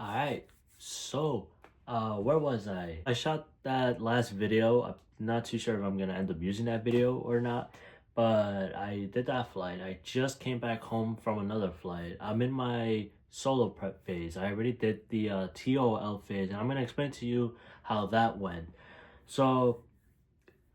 Alright, so where was I? I shot that last video. I'm not too sure if I'm gonna end up using that video or not, but I did that flight. I just came back home from another flight. I'm in my solo prep phase. I already did the TOL phase, and I'm gonna explain to you how that went. So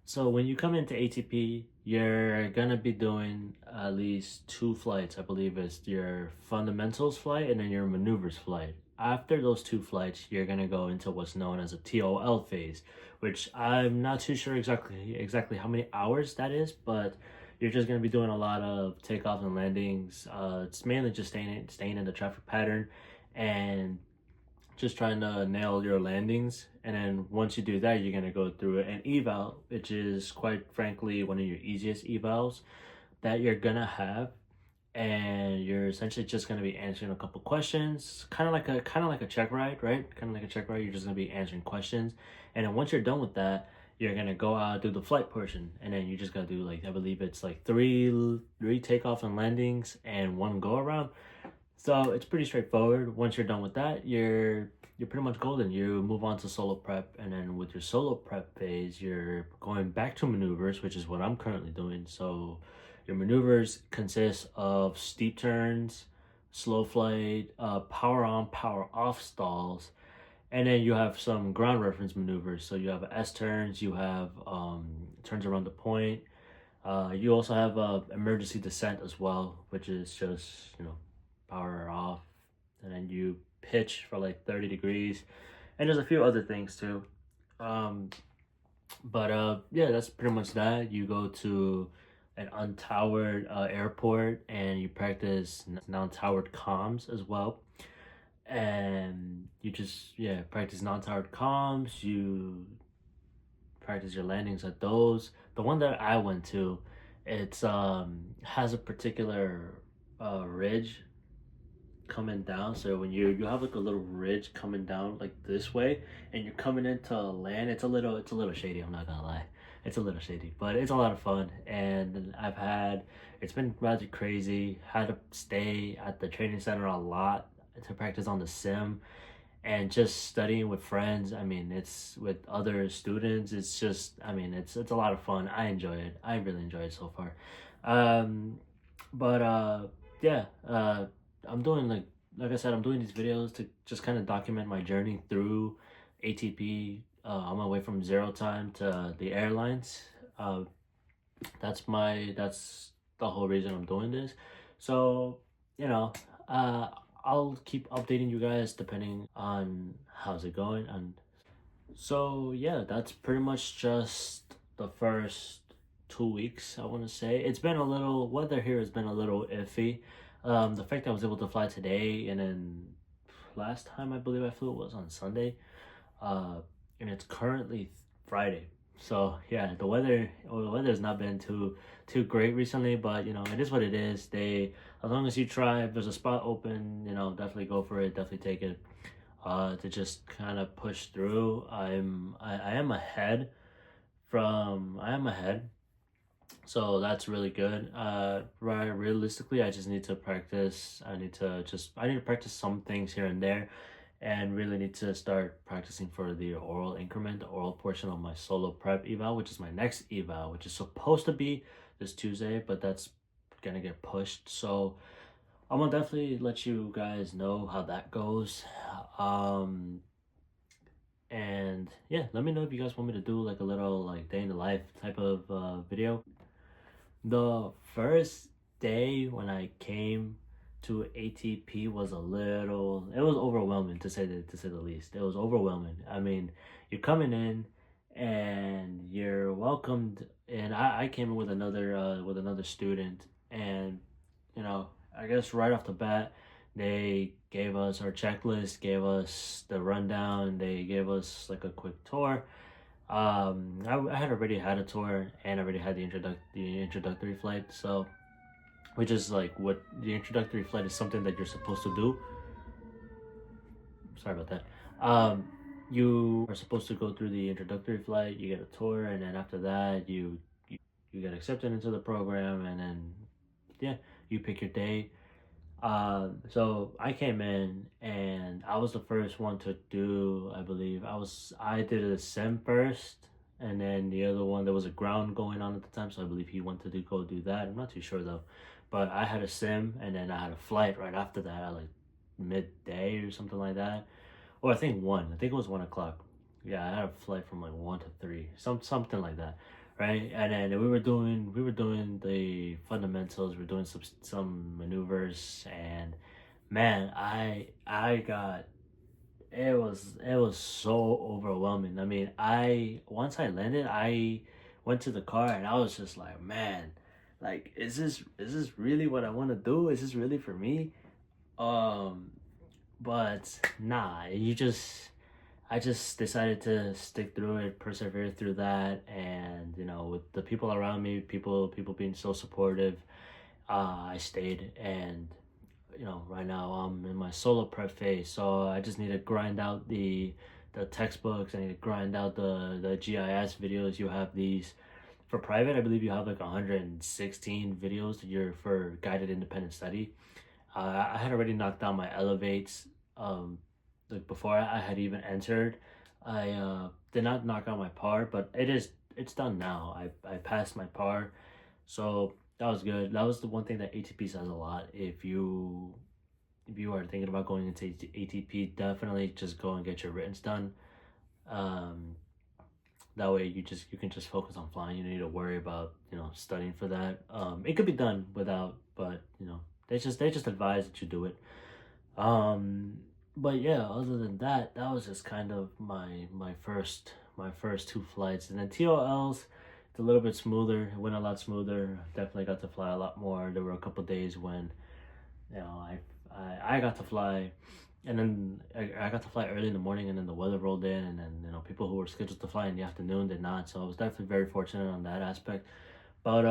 so when you come into ATP, you're gonna be doing at least two flights. I believe it's your fundamentals flight and then your maneuvers flight. After those two flights, you're gonna go into what's known as a TOL phase, which I'm not too sure exactly how many hours that is, but you're just gonna be doing a lot of takeoffs and landings. It's mainly just staying in the traffic pattern and just trying to nail your landings. And then once you do that, you're going to go through an eval, which is quite frankly one of your easiest evals that you're going to have. And you're essentially just going to be answering a couple questions, kind of like a check ride, right? Kind of like a check ride. You're just going to be answering questions. And then once you're done with that, you're going to go out, do the flight portion, and then you just got to do, like, I believe it's like three takeoff and landings and one go around. So it's pretty straightforward. Once you're done with that, you're pretty much golden. You move on to solo prep, and then with your solo prep phase, you're going back to maneuvers, which is what I'm currently doing. So your maneuvers consist of steep turns, slow flight, power on, power off stalls, and then you have some ground reference maneuvers. So you have S turns, you have turns around the point. You also have emergency descent as well, which is just, power off, and then you pitch for like 30 degrees, and there's a few other things too. Um, but yeah, that's pretty much that. You go to an untowered airport and you practice non-towered comms as well, and you just practice non-towered comms. You practice your landings at those. The one that I went to, it's has a particular ridge coming down. So when you have like a little ridge coming down like this way, and you're coming into land, it's a little shady. I'm not gonna lie, it's a little shady, but it's a lot of fun. And it's been rather crazy. Had to stay at the training center a lot to practice on the sim, and just studying with friends. I mean, it's with other students. It's just, I mean, it's a lot of fun. I enjoy it. I really enjoy it so far. Um, but yeah, I'm doing like I said, I'm doing these videos to just kind of document my journey through ATP on my way from zero time to the airlines. Uh, that's the whole reason I'm doing this. So, you know, uh, I'll keep updating you guys depending on how's it going. And so yeah, that's pretty much just the first 2 weeks. I want to say it's been a little, weather here has been a little iffy. The fact that I was able to fly today, and then last time I believe I flew was on Sunday, uh, and it's currently Friday. So yeah, the weather has not been too great recently, but it is what it is. As long as you try, if there's a spot open, definitely go for it, definitely take it. To just kind of push through. I am ahead I am ahead, so that's really good. Right, realistically, I just need to practice. I need to practice some things here and there, and really need to start practicing for the oral increment, the oral portion of my solo prep eval, which is my next eval, which is supposed to be this Tuesday, but that's gonna get pushed. So I'm gonna definitely let you guys know how that goes. Um, and yeah, let me know if you guys want me to do like a little like day in the life type of video. The first day when I came to ATP was it was overwhelming to say the least. It was overwhelming. I mean, you're coming in and you're welcomed, and I came in with another student, and I guess right off the bat they gave us our checklist, gave us the rundown, they gave us like a quick tour. I had already had a tour and already had the introductory flight. So, which is like what the introductory flight is something that you're supposed to do. Sorry about that. You are supposed to go through the introductory flight. You get a tour, and then after that, you get accepted into the program, and then yeah, you pick your day. So I came in and I was the first one to do, I believe. I did a sim first, and then the other one there was a ground going on at the time, so I believe he wanted to go do that. I'm not too sure though. But I had a sim and then I had a flight right after that at like midday or something like that. Or I think one. I think it was 1 o'clock. Yeah, I had a flight from like 1 to 3, something like that, right? And then we were doing the fundamentals. We're doing some maneuvers, and man, I got it was so overwhelming. I mean, I once I landed, I went to the car and I was just like, man, like is this really what I want to do? Is this really for me? Um, but nah, I just decided to stick through it, persevere through that, and with the people around me, people being so supportive, I stayed. And right now I'm in my solo prep phase, so I just need to grind out the textbooks. I need to grind out the GIS videos. You have these for private. I believe you have like 116 videos that you're for guided independent study. I had already knocked down my elevates. Like before I had even entered, I did not knock out my par, but it's done now. I passed my par, so that was good. That was the one thing that ATP says a lot. If you are thinking about going into ATP, definitely just go and get your writtens done. Um, that way you can just focus on flying. You don't need to worry about studying for that. It could be done without, but they just advise that you do it. Um, but yeah, other than that, that was just kind of my first two flights, and then TOLs. It's a little bit smoother. It went a lot smoother. Definitely got to fly a lot more. There were a couple days when I got to fly, and then I got to fly early in the morning, and then the weather rolled in, and then people who were scheduled to fly in the afternoon did not. So I was definitely very fortunate on that aspect. But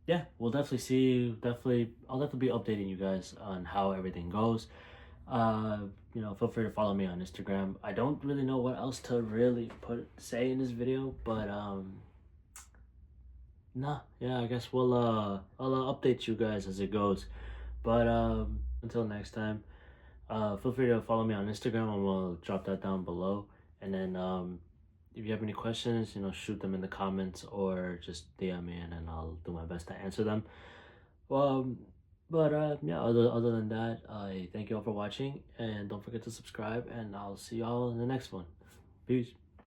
yeah, we'll definitely see. I'll definitely be updating you guys on how everything goes. Uh, feel free to follow me on Instagram. I don't really know what else to really say in this video, but nah, yeah, I guess I'll update you guys as it goes. But until next time, feel free to follow me on Instagram, and we'll drop that down below. And then if you have any questions, shoot them in the comments or just DM me, and then I'll do my best to answer them. Um, but yeah, other than that, I thank you all for watching, and don't forget to subscribe, and I'll see y'all in the next one. Peace.